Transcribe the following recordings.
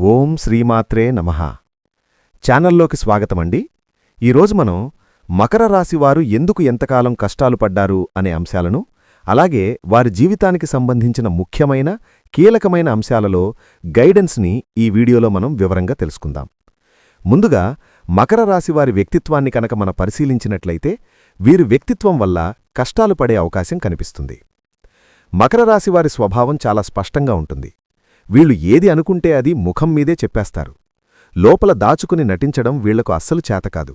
ఓం శ్రీమాత్రే నమః. ఛానల్లోకి స్వాగతమండి. ఈరోజు మనం మకర రాశివారు ఎందుకు ఎంతకాలం కష్టాలు పడ్డారు అనే అంశాలను, అలాగే వారి జీవితానికి సంబంధించిన ముఖ్యమైన కీలకమైన అంశాలలో గైడెన్స్ని ఈ వీడియోలో మనం వివరంగా తెలుసుకుందాం. ముందుగా మకర రాశివారి వ్యక్తిత్వాన్ని కనుక మనం పరిశీలించినట్లయితే వీరి వ్యక్తిత్వం వల్ల కష్టాలు పడే అవకాశం కనిపిస్తుంది. మకర రాశివారి స్వభావం చాలా స్పష్టంగా ఉంటుంది. వీళ్లు ఏది అనుకుంటే అది ముఖం మీదే చెప్పేస్తారు. లోపల దాచుకుని నటించడం వీళ్లకు అస్సలు చేతకాదు.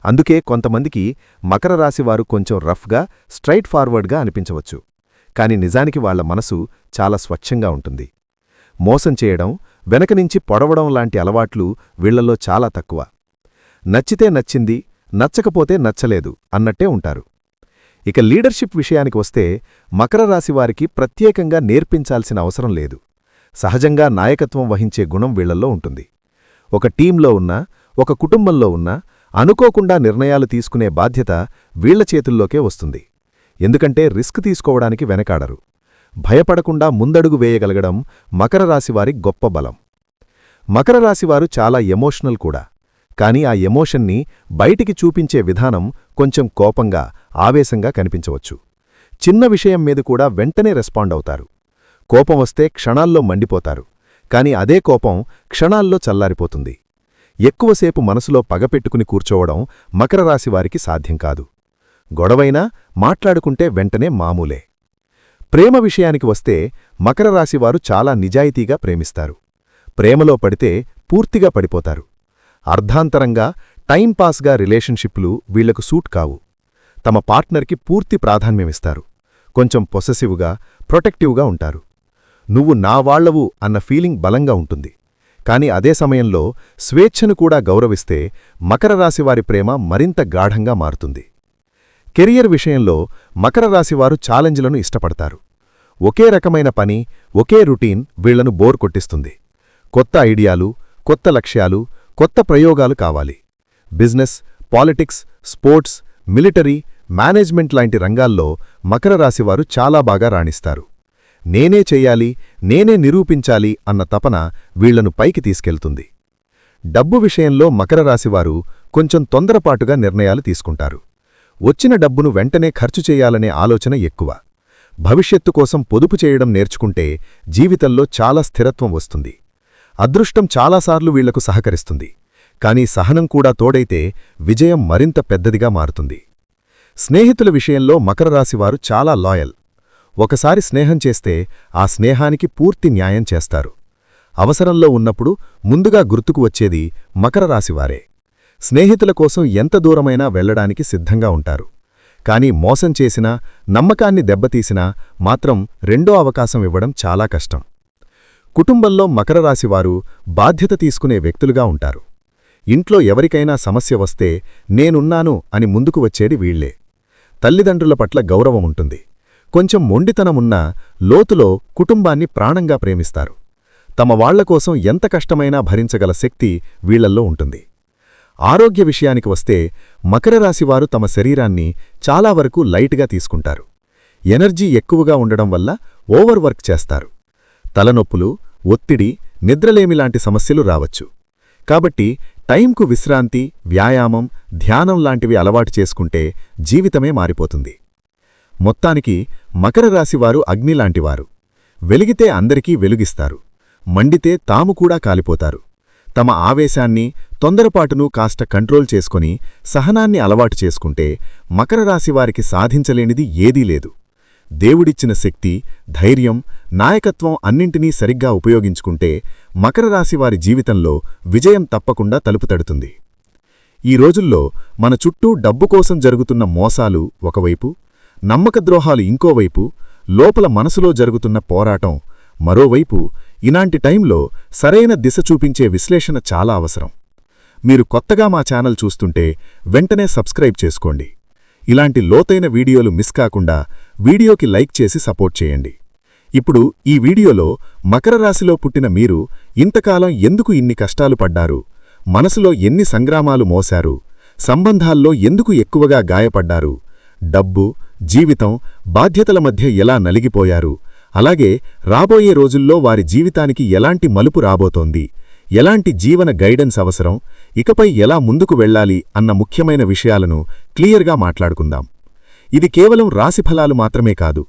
అందుకే కొంతమందికి మకర రాశివారు కొంచెం రఫ్గా, స్ట్రైట్ ఫార్వర్డ్గా అనిపించవచ్చు. కాని నిజానికి వాళ్ల మనసు చాలా స్వచ్ఛంగా ఉంటుంది. మోసం చేయడం, వెనకనుంచి పొడవడం లాంటి అలవాట్లు వీళ్లలో చాలా తక్కువ. నచ్చితే నచ్చింది, నచ్చకపోతే నచ్చలేదు అన్నట్టే ఉంటారు. ఇక లీడర్షిప్ విషయానికి వస్తే మకర రాశివారికి ప్రత్యేకంగా నేర్పించాల్సిన అవసరం లేదు. సహజంగా నాయకత్వం వహించే గుణం వీళ్లల్లో ఉంటుంది. ఒక టీంలో ఉన్నా, ఒక కుటుంబంలో ఉన్నా అనుకోకుండా నిర్ణయాలు తీసుకునే బాధ్యత వీళ్ల చేతుల్లోకే వస్తుంది. ఎందుకంటే రిస్క్ తీసుకోవడానికి వెనకాడరు. భయపడకుండా ముందడుగు వేయగలగడం మకర రాశివారి గొప్ప బలం. మకర రాశివారు చాలా ఎమోషనల్ కూడా. కాని ఆ ఎమోషన్ని బయటికి చూపించే విధానం కొంచెం కోపంగా, ఆవేశంగా కనిపించవచ్చు. చిన్న విషయం మీద కూడా వెంటనే రెస్పాండ్ అవుతారు. కోపం వస్తే క్షణాల్లో మండిపోతారు. కాని అదే కోపం క్షణాల్లో చల్లారిపోతుంది. ఎక్కువసేపు మనసులో పగపెట్టుకుని కూర్చోవడం మకర రాశివారికి సాధ్యం కాదు. గొడవైనా మాట్లాడుకుంటే వెంటనే మామూలే. ప్రేమ విషయానికి వస్తే మకర రాశివారు చాలా నిజాయితీగా ప్రేమిస్తారు. ప్రేమలో పడితే పూర్తిగా పడిపోతారు. అర్ధాంతరంగా, టైంపాస్గా రిలేషన్షిప్లు వీళ్లకు సూట్ కావు. తమ పార్ట్నర్కి పూర్తి ప్రాధాన్యమిస్తారు. కొంచెం పొసెసివ్గా, ప్రొటెక్టివ్గా ఉంటారు. నువ్వు నా వాళ్లవు అన్న ఫీలింగ్ బలంగా ఉంటుంది. కాని అదే సమయంలో స్వేచ్ఛను కూడా గౌరవిస్తే మకర రాశివారి ప్రేమ మరింత గాఢంగా మారుతుంది. కెరియర్ విషయంలో మకర రాశివారు ఛాలెంజ్లను ఇష్టపడతారు. ఒకే రకమైన పని, ఒకే రొటీన్ వీళ్లను బోర్ కొట్టిస్తుంది. కొత్త ఐడియాలు, కొత్త లక్ష్యాలు, కొత్త ప్రయోగాలు కావాలి. Business, politics, sports, military, management లాంటి రంగాల్లో మకర రాశివారు చాలా బాగా రాణిస్తారు. నేనే చెయ్యాలి, నేనే నిరూపించాలి అన్న తపన వీళ్లను పైకి తీసుకెళ్తుంది. డబ్బు విషయంలో మకర రాశివారు కొంచెం తొందరపాటుగా నిర్ణయాలు తీసుకుంటారు. వచ్చిన డబ్బును వెంటనే ఖర్చు చేయాలనే ఆలోచన ఎక్కువ. భవిష్యత్తు కోసం పొదుపు చేయడం నేర్చుకుంటే జీవితంలో చాలా స్థిరత్వం వస్తుంది. అదృష్టం చాలాసార్లు వీళ్లకు సహకరిస్తుంది. కాని సహనం కూడా తోడైతే విజయం మరింత పెద్దదిగా మారుతుంది. స్నేహితుల విషయంలో మకర రాశివారు చాలా లాయల్. ఒకసారి స్నేహం చేస్తే ఆ స్నేహానికి పూర్తి న్యాయం చేస్తారు. అవసరంలో ఉన్నప్పుడు ముందుగా గుర్తుకు వచ్చేది మకర రాశివారే. స్నేహితుల కోసం ఎంత దూరమైనా వెళ్లడానికి సిద్ధంగా ఉంటారు. కాని మోసం చేసినా, నమ్మకాన్ని దెబ్బతీసినా మాత్రం రెండో అవకాశం ఇవ్వడం చాలా కష్టం. కుటుంబంలో మకర రాశివారు బాధ్యత తీసుకునే వ్యక్తులుగా ఉంటారు. ఇంట్లో ఎవరికైనా సమస్య వస్తే నేనున్నాను అని ముందుకు వచ్చేది వీళ్లే. తల్లిదండ్రుల పట్ల గౌరవం ఉంటుంది. కొంచెం మొండితనమున్నా లోతులో కుటుంబాన్ని ప్రాణంగా ప్రేమిస్తారు. తమ వాళ్లకోసం ఎంత కష్టమైనా భరించగల శక్తి వీళ్లల్లో ఉంటుంది. ఆరోగ్య విషయానికి వస్తే మకర రాశివారు తమ శరీరాన్ని చాలా వరకు లైట్గా తీసుకుంటారు. ఎనర్జీ ఎక్కువగా ఉండడం వల్ల ఓవర్ వర్క్ చేస్తారు. తలనొప్పులు, ఒత్తిడి, నిద్రలేమిలాంటి సమస్యలు రావచ్చు. కాబట్టి టైంకు విశ్రాంతి, వ్యాయామం, ధ్యానం లాంటివి అలవాటు చేసుకుంటే జీవితమే మారిపోతుంది. మొత్తానికి మకర రాశివారు అగ్నిలాంటివారు. వెలిగితే అందరికీ వెలుగిస్తారు. మండితే తాము కూడా కాలిపోతారు. తమ ఆవేశాన్ని, తొందరపాటును కాస్త కంట్రోల్ చేసుకుని సహనాన్ని అలవాటు చేసుకుంటే మకర రాశివారికి సాధించలేనిది ఏదీ లేదు. దేవుడిచ్చిన శక్తి, ధైర్యం, నాయకత్వం అన్నింటినీ సరిగ్గా ఉపయోగించుకుంటే మకర రాశివారి జీవితంలో విజయం తప్పకుండా తలుపు తడుతుంది. ఈ రోజుల్లో మన చుట్టూ డబ్బు కోసం జరుగుతున్న మోసాలు ఒకవైపు, నమ్మకద్రోహాలు ఇంకోవైపు, లోపల మనసులో జరుగుతున్న పోరాటం మరోవైపు, ఇలాంటి టైంలో సరైన దిశ చూపించే విశ్లేషణ చాలా అవసరం. మీరు కొత్తగా మా ఛానల్ చూస్తుంటే వెంటనే సబ్స్క్రైబ్ చేసుకోండి. ఇలాంటి లోతైన వీడియోలు మిస్ కాకుండా వీడియోకి లైక్ చేసి సపోర్ట్ చేయండి. ఇప్పుడు ఈ వీడియోలో మకర రాశిలో పుట్టిన మీరు ఇంతకాలం ఎందుకు ఇన్ని కష్టాలు పడ్డారు, మనసులో ఎన్ని సంగ్రామాలు మోశారు, సంబంధాల్లో ఎందుకు ఎక్కువగా గాయపడ్డారు, డబ్బు, జీవితం, బాధ్యతల మధ్య ఎలా నలిగిపోయారు, అలాగే రాబోయే రోజుల్లో వారి జీవితానికి ఎలాంటి మలుపు రాబోతోంది, ఎలాంటి జీవన గైడెన్స్ అవసరం, ఇకపై ఎలా ముందుకు వెళ్ళాలి అన్న ముఖ్యమైన విషయాలను క్లియర్గా మాట్లాడుకుందాం. ఇది కేవలం రాశిఫలాలు మాత్రమే కాదు,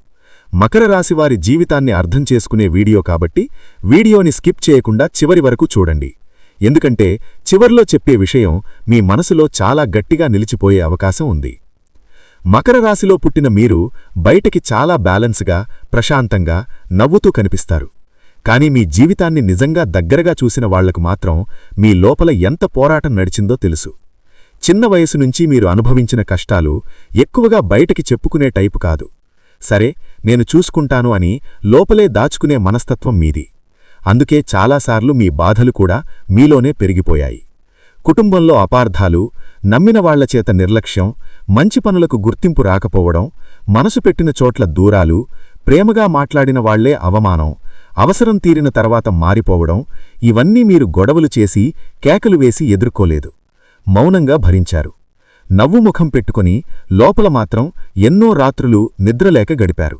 మకర రాశివారి జీవితాన్ని అర్థం చేసుకునే వీడియో కాబట్టి వీడియోని స్కిప్ చేయకుండా చివరి వరకు చూడండి. ఎందుకంటే చివర్లో చెప్పే విషయం మీ మనసులో చాలా గట్టిగా నిలిచిపోయే అవకాశం ఉంది. మకర రాశిలో పుట్టిన మీరు బయటికి చాలా బ్యాలెన్స్గా, ప్రశాంతంగా, నవ్వుతూ కనిపిస్తారు. కానీ మీ జీవితాన్ని నిజంగా దగ్గరగా చూసిన వాళ్లకు మాత్రం మీ లోపల ఎంత పోరాటం నడిచిందో తెలుసు. చిన్న వయసు నుంచి మీరు అనుభవించిన కష్టాలు ఎక్కువగా బయటికి చెప్పుకునే టైపు కాదు. సరే, నేను చూసుకుంటాను అని లోపలే దాచుకునే మనస్తత్వం మీది. అందుకే చాలాసార్లు మీ బాధలు కూడా మీలోనే పెరిగిపోయాయి. కుటుంబంలో అపార్థాలు, నమ్మిన వాళ్లచేత నిర్లక్ష్యం, మంచి పనులకు గుర్తింపు రాకపోవడం, మనసు పెట్టిన చోట్ల దూరాలు, ప్రేమగా మాట్లాడిన వాళ్లే అవమానం, అవసరం తీరిన తర్వాత మారిపోవడం, ఇవన్నీ మీరు గొడవలు చేసి, కేకలు వేసి ఎదుర్కోలేదు. మౌనంగా భరించారు. నవ్వుముఖం పెట్టుకుని లోపల మాత్రం ఎన్నో రాత్రులు నిద్రలేక గడిపారు.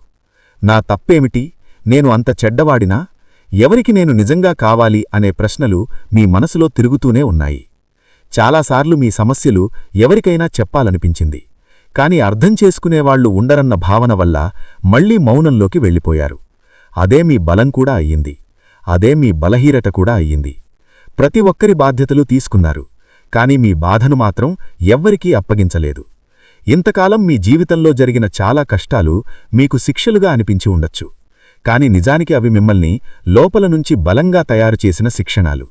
నా తప్పేమిటి? నేను అంత చెడ్డవాడినా? ఎవరికి నేను నిజంగా కావాలి అనే ప్రశ్నలు మీ మనసులో తిరుగుతూనే ఉన్నాయి. చాలాసార్లు మీ సమస్యలు ఎవరికైనా చెప్పాలనిపించింది. కాని అర్థం చేసుకునేవాళ్లు ఉండరన్న భావన వల్ల మళ్లీ మౌనంలోకి వెళ్ళిపోయారు. అదే మీ బలం కూడా అయ్యింది. అదే మీ బలహీనత కూడా అయ్యింది. ప్రతి ఒక్కరి బాధ్యతలు తీసుకున్నారు. కాని మీ బాధను మాత్రం ఎవ్వరికీ అప్పగించలేదు. ఇంతకాలం మీ జీవితంలో జరిగిన చాలా కష్టాలు మీకు శిక్షలుగా అనిపించి ఉండొచ్చు. కాని నిజానికి అవి మిమ్మల్ని లోపల నుంచి బలంగా తయారుచేసిన శిక్షణాలు.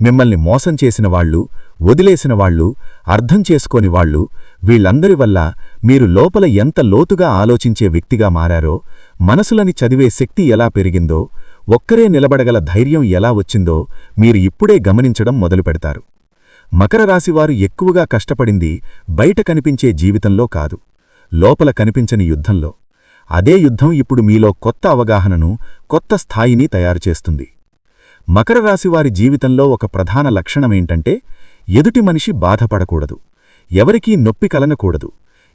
మిమ్మల్ని మోసం చేసిన వాళ్లు, వదిలేసిన వాళ్లు, అర్థం చేసుకోని వాళ్లు, వీళ్లందరి వల్ల మీరు లోపల ఎంత లోతుగా ఆలోచించే వ్యక్తిగా మారారో, మనసులని చదివే శక్తి ఎలా పెరిగిందో, ఒక్కరే నిలబడగల ధైర్యం ఎలా వచ్చిందో మీరు ఇప్పుడే గమనించడం మొదలుపెడతారు. మకర రాశివారు ఎక్కువగా కష్టపడింది బయట కనిపించే జీవితంలో కాదు, లోపల కనిపించని యుద్ధంలో. అదే యుద్ధం ఇప్పుడు మీలో కొత్త అవగాహనను, కొత్త స్థాయిని తయారుచేస్తుంది. మకర రాశివారి జీవితంలో ఒక ప్రధాన లక్షణమేంటంటే ఎదుటి మనిషి బాధపడకూడదు, ఎవరికీ నొప్పి కలగకూడదు,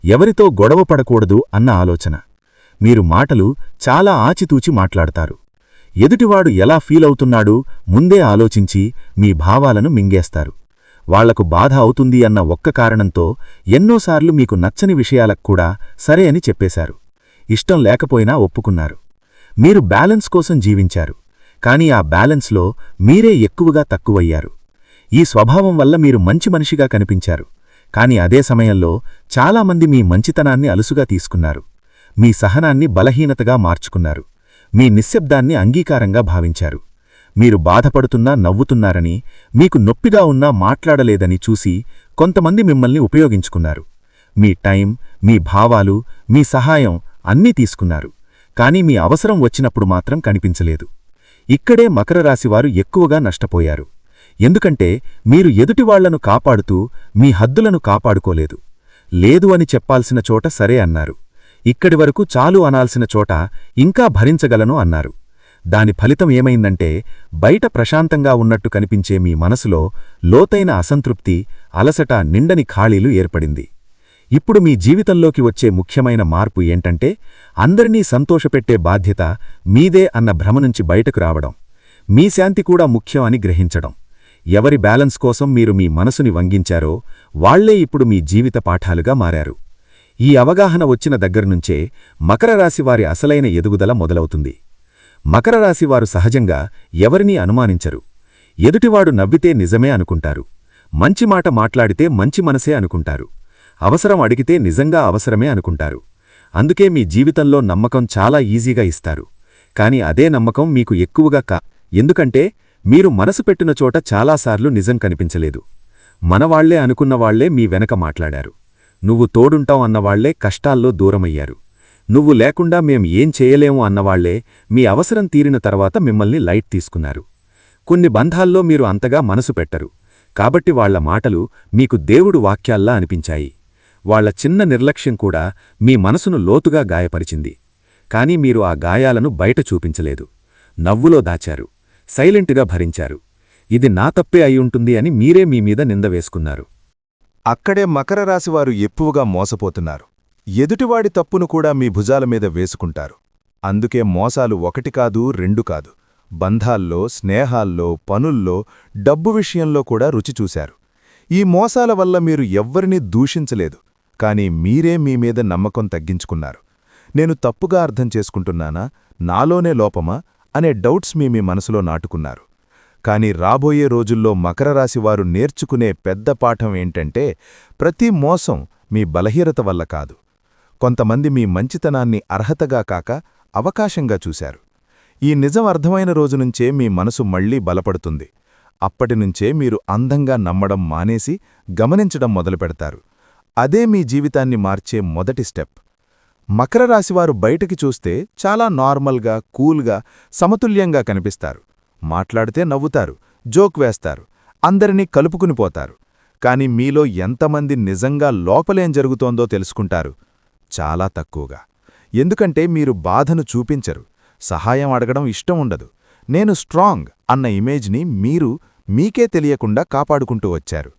ఎవరితో గొడవ పడకూడదు అన్న ఆలోచన. మీరు మాటలు చాలా ఆచితూచి మాట్లాడతారు. ఎదుటివాడు ఎలా ఫీలవుతున్నాడు ముందే ఆలోచించి మీ భావాలను మింగేస్తారు. వాళ్లకు బాధ అవుతుంది అన్న ఒక్క కారణంతో ఎన్నోసార్లు మీకు నచ్చని విషయాలకు కూడా సరే అని చెప్పేశారు. ఇష్టం లేకపోయినా ఒప్పుకున్నారు. మీరు బ్యాలెన్స్ కోసం జీవించారు. కాని ఆ బ్యాలెన్స్లో మీరే ఎక్కువగా తక్కువయ్యారు. ఈ స్వభావం వల్ల మీరు మంచి మనిషిగా కనిపించారు. కాని అదే సమయంలో చాలామంది మీ మంచితనాన్ని అలుసుగా తీసుకున్నారు. మీ సహనాన్ని బలహీనతగా మార్చుకున్నారు. మీ నిశ్శబ్దాన్ని అంగీకారంగా భావించారు. మీరు బాధపడుతున్నా నవ్వుతున్నారని, మీకు నొప్పిగా ఉన్నా మాట్లాడలేదని చూసి కొంతమంది మిమ్మల్ని ఉపయోగించుకున్నారు. మీ టైం, మీ భావాలు, మీ సహాయం అన్నీ తీసుకున్నారు. కాని మీ అవసరం వచ్చినప్పుడు మాత్రం కనిపించలేదు. ఇక్కడే మకర రాశివారు ఎక్కువగా నష్టపోయారు. ఎందుకంటే మీరు ఎదుటివాళ్లను కాపాడుతూ మీ హద్దులను కాపాడుకోలేదు. లేదు అని చెప్పాల్సిన చోట సరే అన్నారు. ఇక్కడి వరకు చాలు అనాల్సిన చోట ఇంకా భరించగలను అన్నారు. దాని ఫలితం ఏమైందంటే బయట ప్రశాంతంగా ఉన్నట్టు కనిపించే మీ మనసులో లోతైన అసంతృప్తి, అలసట, నిండని ఖాళీలు ఏర్పడింది. ఇప్పుడు మీ జీవితంలోకి వచ్చే ముఖ్యమైన మార్పు ఏంటంటే అందరినీ సంతోషపెట్టే బాధ్యత మీదే అన్న భ్రమ నుంచి బయటకు రావడం. మీ శాంతి కూడా ముఖ్యం అని గ్రహించడం. ఎవరి బ్యాలెన్స్ కోసం మీరు మీ మనసుని వంగించారో వాళ్లే ఇప్పుడు మీ జీవిత పాఠాలుగా మారారు. ఈ అవగాహన వచ్చిన దగ్గర్నుంచే మకర రాశివారి అసలైన ఎదుగుదల మొదలవుతుంది. మకర రాశివారు సహజంగా ఎవరినీ అనుమానించరు. ఎదుటివాడు నవ్వితే నిజమే అనుకుంటారు. మంచి మాట మాట్లాడితే మంచి మనసే అనుకుంటారు. అవసరం అడిగితే నిజంగా అవసరమే అనుకుంటారు. అందుకే మీ జీవితంలో నమ్మకం చాలా ఈజీగా ఇస్తారు. కాని అదే నమ్మకం మీకు ఎక్కువగా ఎందుకంటే మీరు మనసు పెట్టిన చోట చాలాసార్లు నిజం కనిపించలేదు. మనవాళ్లే అనుకున్నవాళ్లే మీ వెనక మాట్లాడారు. నువ్వు తోడుంటావు అన్నవాళ్లే కష్టాల్లో దూరమయ్యారు. నువ్వు లేకుండా మేం ఏం చేయలేము అన్నవాళ్లే మీ అవసరం తీరిన తర్వాత మిమ్మల్ని లైట్ తీసుకున్నారు. కొన్ని బంధాల్లో మీరు అంతగా మనసు పెట్టరు. కాబట్టి వాళ్ల మాటలు మీకు దేవుడు వాక్యాల్లా అనిపించాయి. వాళ్ల చిన్న నిర్లక్ష్యం కూడా మీ మనసును లోతుగా గాయపరిచింది. కాని మీరు ఆ గాయాలను బయట చూపించలేదు. నవ్వులో దాచారు. సైలెంట్గా భరించారు. ఇది నా తప్పే అయ్యుంటుంది అని మీరే మీ మీద నింద వేసుకున్నారు. అక్కడే మకర రాశివారు ఎక్కువగా మోసపోతున్నారు. ఎదుటివాడి తప్పును కూడా మీ భుజాల మీద వేసుకుంటారు. అందుకే మోసాలు 1 కాదు 2 కాదు బంధాల్లో, స్నేహాల్లో, పనుల్లో, డబ్బు విషయంలో కూడా రుచి చూశారు. ఈ మోసాల వల్ల మీరు ఎవ్వరినీ దూషించలేదు, కానీ మీరే మీ మీద నమ్మకం తగ్గించుకున్నారు. నేను తప్పుగా అర్థం చేసుకుంటున్నానా, నాలోనే లోపమా అనే డౌట్స్ మీ మనసులో నాటుకున్నారు. కానీ రాబోయే రోజుల్లో మకర రాశివారు నేర్చుకునే పెద్ద పాఠం ఏంటంటే, ప్రతి మోసం మీ బలహీనత వల్ల కాదు. కొంతమంది మీ మంచితనాన్ని అర్హతగా కాక అవకాశంగా చూశారు. ఈ నిజం అర్థమైన రోజునుంచే మీ మనసు మళ్లీ బలపడుతుంది. అప్పటినుంచే మీరు అందంగా నమ్మడం మానేసి గమనించడం మొదలుపెడతారు. అదే మీ జీవితాన్ని మార్చే మొదటి స్టెప్. మకర రాశివారు బయటికి చూస్తే చాలా నార్మల్గా, కూల్గా, సమతుల్యంగా కనిపిస్తారు. మాట్లాడితే నవ్వుతారు, జోక్ వేస్తారు, అందరినీ కలుపుకునిపోతారు. కాని మీలో ఎంతమంది నిజంగా లోపలేం జరుగుతోందో తెలుసుకుంటారు? చాలా తక్కువగా. ఎందుకంటే మీరు బాధను చూపించరు, సహాయం అడగడం ఇష్టం ఉండదు. నేను స్ట్రాంగ్ అన్న ఇమేజ్ని మీరు మీకే తెలియకుండా కాపాడుకుంటూ వచ్చారు.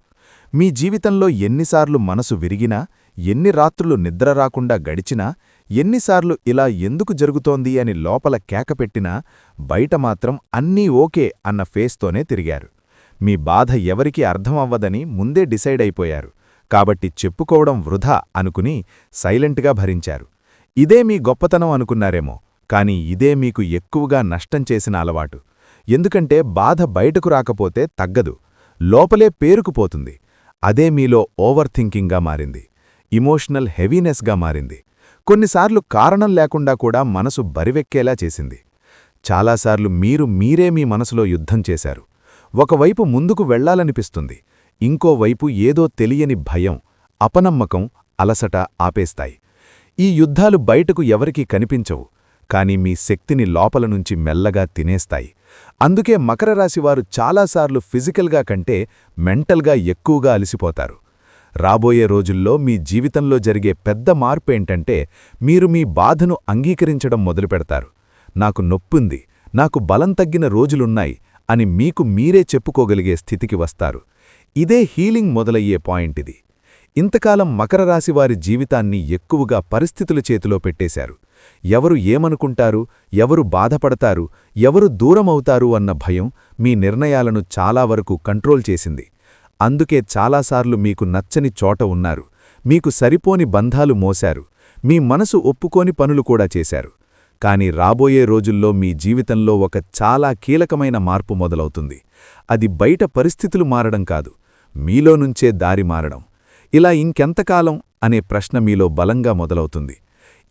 మీ జీవితంలో ఎన్నిసార్లు మనసు విరిగినా, ఎన్ని రాత్రులు నిద్ర రాకుండా గడిచినా, ఎన్నిసార్లు ఇలా ఎందుకు జరుగుతోంది అని లోపల కేకపెట్టినా, బయట మాత్రం అన్నీ ఓకే అన్న ఫేస్తోనే తిరిగారు. మీ బాధ ఎవరికీ అర్థం అవ్వదని ముందే డిసైడ్ అయిపోయారు. కాబట్టి చెప్పుకోవడం వృధా అనుకుని సైలెంట్గా భరించారు. ఇదే మీ గొప్పతనం అనుకున్నారేమో, కాని ఇదే మీకు ఎక్కువగా నష్టం చేసిన అలవాటు. ఎందుకంటే బాధ బయటకు రాకపోతే తగ్గదు, లోపలే పేరుకుపోతుంది. అదే మీలో ఓవర్ థింకింగ్గా మారింది, ఇమోషనల్ హెవీనెస్గా మారింది. కొన్నిసార్లు కారణం లేకుండా కూడా మనసు బరివెక్కేలా చేసింది. చాలాసార్లు మీరే మీ మనసులో యుద్ధం చేశారు. ఒకవైపు ముందుకు వెళ్లాలనిపిస్తుంది, ఇంకోవైపు ఏదో తెలియని భయం, అపనమ్మకం, అలసట ఆపేస్తాయి. ఈ యుద్ధాలు బయటకు ఎవరికీ కనిపించవు, కాని మీ శక్తిని లోపలనుంచి మెల్లగా తినేస్తాయి. అందుకే మకర రాశివారు చాలాసార్లు ఫిజికల్గా కంటే మెంటల్గా ఎక్కువగా అలసిపోతారు. రాబోయే రోజుల్లో మీ జీవితంలో జరిగే పెద్ద మార్పేంటంటే, మీరు మీ బాధను అంగీకరించడం మొదలుపెడతారు. నాకు నొప్పుంది, నాకు బలం తగ్గిన రోజులున్నాయి అని మీకు మీరే చెప్పుకోగలిగే స్థితికి వస్తారు. ఇదే హీలింగ్ మొదలయ్యే పాయింటిది. ఇంతకాలం మకర రాశివారి జీవితాన్ని ఎక్కువగా పరిస్థితుల చేతిలో పెట్టేశారు. ఎవరు ఏమనుకుంటారు, ఎవరు బాధపడతారు, ఎవరు దూరమవుతారు అన్న భయం మీ నిర్ణయాలను చాలా వరకు కంట్రోల్ చేసింది. అందుకే చాలాసార్లు మీకు నచ్చని చోట ఉన్నారు, మీకు సరిపోని బంధాలు మోశారు, మీ మనసు ఒప్పుకోని పనులు కూడా చేశారు. కాని రాబోయే రోజుల్లో మీ జీవితంలో ఒక చాలా కీలకమైన మార్పు మొదలవుతుంది. అది బయట పరిస్థితులు మారడం కాదు, మీలో నుంచే దారి మారడం. ఇలా ఇంకెంతకాలం అనే ప్రశ్న మీలో బలంగా మొదలవుతుంది.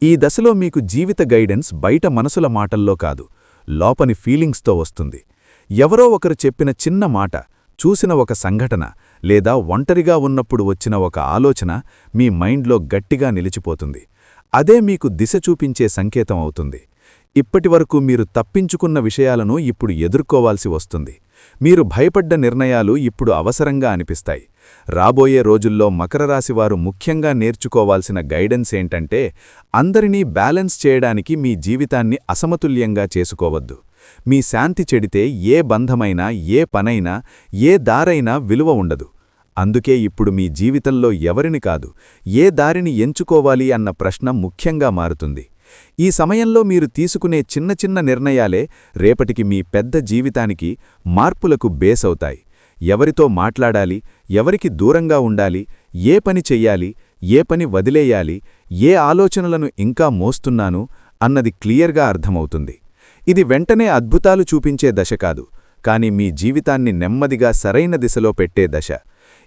ఈ దశలో మీకు జీవిత గైడెన్స్ బయట మనసుల మాటల్లో కాదు, లోపని ఫీలింగ్స్తో వస్తుంది. ఎవరో ఒకరు చెప్పిన చిన్న మాట, చూసిన ఒక సంఘటన, లేదా ఒంటరిగా ఉన్నప్పుడు వచ్చిన ఒక ఆలోచన మీ మైండ్లో గట్టిగా నిలిచిపోతుంది. అదే మీకు దిశ చూపించే సంకేతం అవుతుంది. ఇప్పటివరకు మీరు తప్పించుకున్న విషయాలను ఇప్పుడు ఎదుర్కోవాల్సి వస్తుంది. మీరు భయపడ్డ నిర్ణయాలు ఇప్పుడు అవసరంగా అనిపిస్తాయి. రాబోయే రోజుల్లో మకర రాశివారు ముఖ్యంగా నేర్చుకోవాల్సిన గైడెన్స్ ఏంటంటే, అందరినీ బ్యాలెన్స్ చేయడానికి మీ జీవితాన్ని అసమతుల్యంగా చేసుకోవద్దు. మీ శాంతి చెడితే ఏ బంధమైనా, ఏ పనైనా, ఏ దారైనా విలువ ఉండదు. అందుకే ఇప్పుడు మీ జీవితంలో ఎవరిని కాదు, ఏ దారిని ఎంచుకోవాలి అన్న ప్రశ్న ముఖ్యంగా మారుతుంది. ఈ సమయంలో మీరు తీసుకునే చిన్న చిన్న నిర్ణయాలే రేపటికి మీ పెద్ద జీవితానికి, మార్పులకు బేసవుతాయి. ఎవరితో మాట్లాడాలి, ఎవరికి దూరంగా ఉండాలి, ఏ పని చెయ్యాలి, ఏ పని వదిలేయాలి, ఏ ఆలోచనలను ఇంకా మోస్తున్నాను అన్నది క్లియర్గా అర్థమవుతుంది. ఇది వెంటనే అద్భుతాలు చూపించే దశ కాదు, కాని మీ జీవితాన్ని నెమ్మదిగా సరైన దిశలో పెట్టే దశ.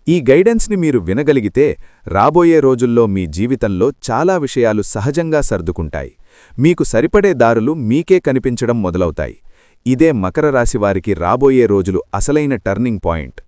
ఈ గైడెన్స్ని మీరు వినగలిగితే రాబోయే రోజుల్లో మీ జీవితంలో చాలా విషయాలు సహజంగా సర్దుకుంటాయి. మీకు సరిపడే దారులు మీకే కనిపించడం మొదలవుతాయి. ఇదే మకర రాశివారికి రాబోయే రోజులు అసలైన టర్నింగ్ పాయింట్.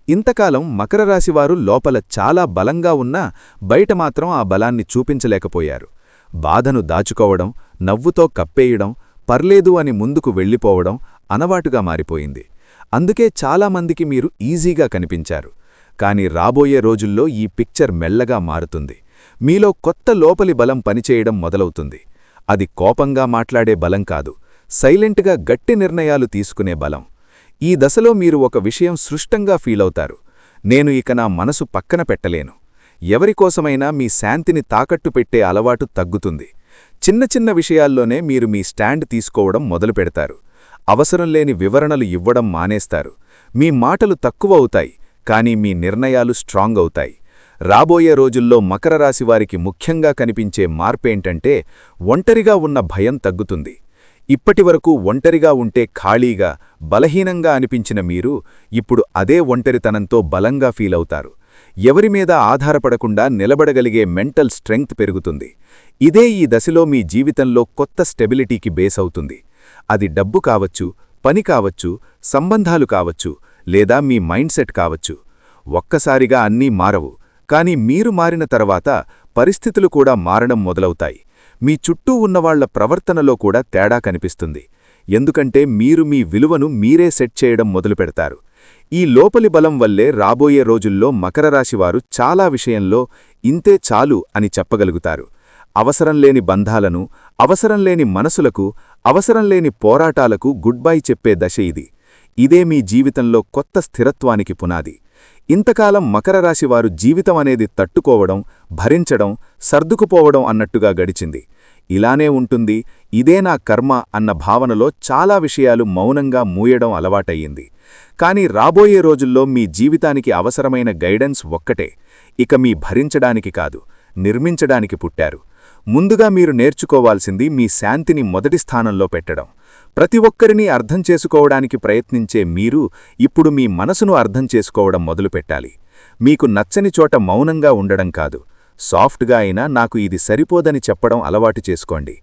ఇంతకాలం మకర రాశివారు లోపల చాలా బలంగా ఉన్నా బయట మాత్రం ఆ బలాన్ని చూపించలేకపోయారు. బాధను దాచుకోవడం, నవ్వుతో కప్పేయడం, పర్లేదు అని ముందుకు వెళ్ళిపోవడం అలవాటుగా మారిపోయింది. అందుకే చాలామందికి మీరు ఈజీగా కనిపించారు. కాని రాబోయే రోజుల్లో ఈ పిక్చర్ మెల్లగా మారుతుంది. మీలో కొత్త లోపలి బలం పనిచేయడం మొదలవుతుంది. అది కోపంగా మాట్లాడే బలం కాదు, సైలెంట్గా గట్టి నిర్ణయాలు తీసుకునే బలం. ఈ దశలో మీరు ఒక విషయం స్పష్టంగా ఫీలవుతారు, నేను ఇక నా మనసు పక్కన పెట్టలేను. ఎవరికోసమైనా మీ శాంతిని తాకట్టు పెట్టే అలవాటు తగ్గుతుంది. చిన్న చిన్న విషయాల్లోనే మీరు మీ స్టాండ్ తీసుకోవడం మొదలుపెడతారు. అవసరం లేని వివరణలు ఇవ్వడం మానేస్తారు. మీ మాటలు తక్కువ అవుతాయి, కానీ మీ నిర్ణయాలు స్ట్రాంగ్ అవుతాయి. రాబోయే రోజుల్లో మకర రాశి వారికి ముఖ్యంగా కనిపించే మార్పేంటంటే ఒంటరిగా ఉన్న భయం తగ్గుతుంది. ఇప్పటివరకు ఒంటరిగా ఉంటే ఖాళీగా, బలహీనంగా అనిపించిన మీరు ఇప్పుడు అదే ఒంటరితనంతో బలంగా ఫీలవుతారు. ఎవరిమీద ఆధారపడకుండా నిలబడగలిగే మెంటల్ స్ట్రెంగ్త్ పెరుగుతుంది. ఇదే ఈ దశలో మీ జీవితంలో కొత్త స్టెబిలిటీకి బేస్ అవుతుంది. అది డబ్బు కావచ్చు, పని కావచ్చు, సంబంధాలు కావచ్చు, లేదా మీ మైండ్ సెట్ కావచ్చు. ఒక్కసారిగా అన్నీ మారవు, కానీ మీరు మారిన తర్వాత పరిస్థితులు కూడా మారడం మొదలవుతాయి. మీ చుట్టూ ఉన్నవాళ్ల ప్రవర్తనలో కూడా తేడా కనిపిస్తుంది. ఎందుకంటే మీరు మీ విలువను మీరే సెట్ చేయడం మొదలుపెడతారు. ఈ లోపలి బలం వల్లే రాబోయే రోజుల్లో మకర రాశివారు చాలా విషయంలో ఇంతే చాలు అని చెప్పగలుగుతారు. అవసరం లేని బంధాలను, అవసరం లేని మనసులకు, అవసరం లేని పోరాటాలకు గుడ్ బై చెప్పే దశ ఇది. ఇదే మీ జీవితంలో కొత్త స్థిరత్వానికి పునాది. ఇంతకాలం మకర రాశివారు జీవితం అనేది తట్టుకోవడం, భరించడం, సర్దుకుపోవడం అన్నట్టుగా గడిచింది. ఇలానే ఉంటుంది, ఇదే నా కర్మ అన్న భావనలో చాలా విషయాలు మౌనంగా మూయడం అలవాటయ్యింది. కానీ రాబోయే రోజుల్లో మీ జీవితానికి అవసరమైన గైడెన్స్ ఒక్కటే. ఇక మీ భరించడానికి కాదు, నిర్మించడానికి పుట్టారు. ముందుగా మీరు నేర్చుకోవాల్సింది మీ శాంతిని మొదటి స్థానంలో పెట్టడం. ప్రతి ఒక్కరినీ అర్థం చేసుకోవడానికి ప్రయత్నించే మీరు ఇప్పుడు మీ మనసును అర్థం చేసుకోవడం మొదలుపెట్టాలి. మీకు నచ్చని చోట మౌనంగా ఉండడం కాదు, సాఫ్ట్గా అయినా నాకు ఇది సరిపోదని చెప్పడం అలవాటు చేసుకోండి.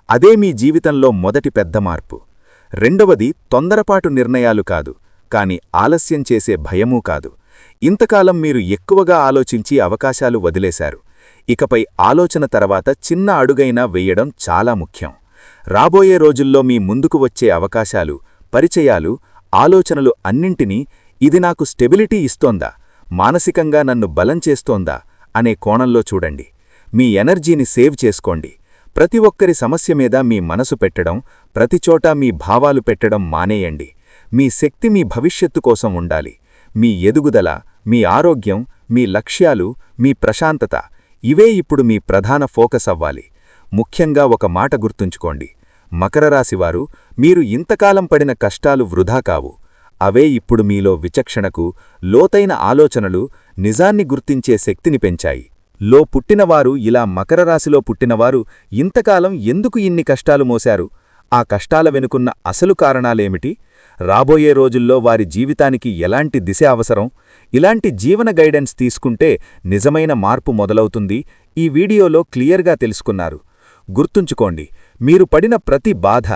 అదే మీ జీవితంలో మొదటి పెద్ద మార్పు. రెండవది, తొందరపాటు నిర్ణయాలు కాదు, కానీ ఆలస్యం చేసే భయమూ కాదు. ఇంతకాలం మీరు ఎక్కువగా ఆలోచించి అవకాశాలు వదిలేశారు. ఇకపై ఆలోచన తర్వాత చిన్న అడుగైనా వెయ్యడం చాలా ముఖ్యం. రాబోయే రోజుల్లో మీ ముందుకు వచ్చే అవకాశాలు, పరిచయాలు, ఆలోచనలు అన్నింటినీ ఇది నాకు స్టెబిలిటీ ఇస్తోందా, మానసికంగా నన్ను బలం చేస్తోందా అనే కోణంలో చూడండి. మీ ఎనర్జీని సేవ్ చేసుకోండి. ప్రతి ఒక్కరి సమస్య మీద మీ మనసు పెట్టడం, ప్రతిచోటా మీ భావాలు పెట్టడం మానేయండి. మీ శక్తి మీ భవిష్యత్తు కోసం ఉండాలి. మీ ఎదుగుదల, మీ ఆరోగ్యం, మీ లక్ష్యాలు, మీ ప్రశాంతత ఇవే ఇప్పుడు మీ ప్రధాన ఫోకస్ అవ్వాలి. ముఖ్యంగా ఒక మాట గుర్తుంచుకోండి, మకర రాశివారు, మీరు ఇంతకాలం పడిన కష్టాలు వృధా కావు. అవే ఇప్పుడు మీలో విచక్షణకు, లోతైన ఆలోచనలు, నిజాన్ని గుర్తించే శక్తిని పెంచాయి. పుట్టినవారు, ఇలా మకర రాశిలో పుట్టినవారు ఇంతకాలం ఎందుకు ఇన్ని కష్టాలు మోశారు? ఆ కష్టాల వెనుకున్న అసలు కారణాలేమిటి? రాబోయే రోజుల్లో వారి జీవితానికి ఎలాంటి దిశ అవసరం? ఇలాంటి జీవన గైడెన్స్ తీసుకుంటే నిజమైన మార్పు మొదలవుతుంది. ఈ వీడియోలో క్లియర్గా తెలుసుకున్నారు. గుర్తుంచుకోండి, మీరు పడిన ప్రతి బాధ,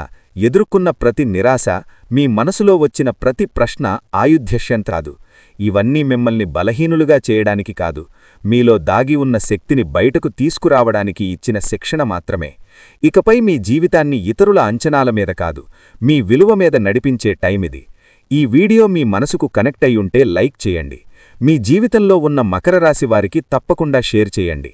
ఎదుర్కొన్న ప్రతి నిరాశ, మీ మనసులో వచ్చిన ప్రతి ప్రశ్న ఆయుధ్యశ్యం కాదు. ఇవన్నీ మిమ్మల్ని బలహీనులుగా చేయడానికి కాదు, మీలో దాగి ఉన్న శక్తిని బయటకు తీసుకురావడానికి ఇచ్చిన శిక్షణ మాత్రమే. ఇకపై మీ జీవితాన్ని ఇతరుల అంచనాల మీద కాదు, మీ విలువ మీద నడిపించే టైమిది. ఈ వీడియో మీ మనసుకు కనెక్ట్ అయ్యుంటే లైక్ చేయండి. మీ జీవితంలో ఉన్న మకర రాశి వారికి తప్పకుండా షేర్ చేయండి.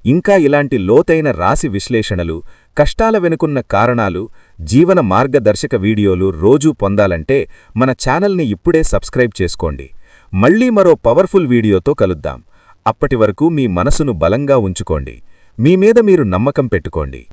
ఇంకా ఇలాంటి లోతైన రాశి విశ్లేషణలు, కష్టాల వెనుకున్న కారణాలు, జీవన మార్గదర్శక వీడియోలు రోజూ పొందాలంటే మన ఛానల్ని ఇప్పుడే సబ్స్క్రైబ్ చేసుకోండి. మళ్ళీ మరో పవర్ఫుల్ వీడియోతో కలుద్దాం. అప్పటివరకు మీ మనసును బలంగా ఉంచుకోండి. మీ మీద మీరు నమ్మకం పెట్టుకోండి.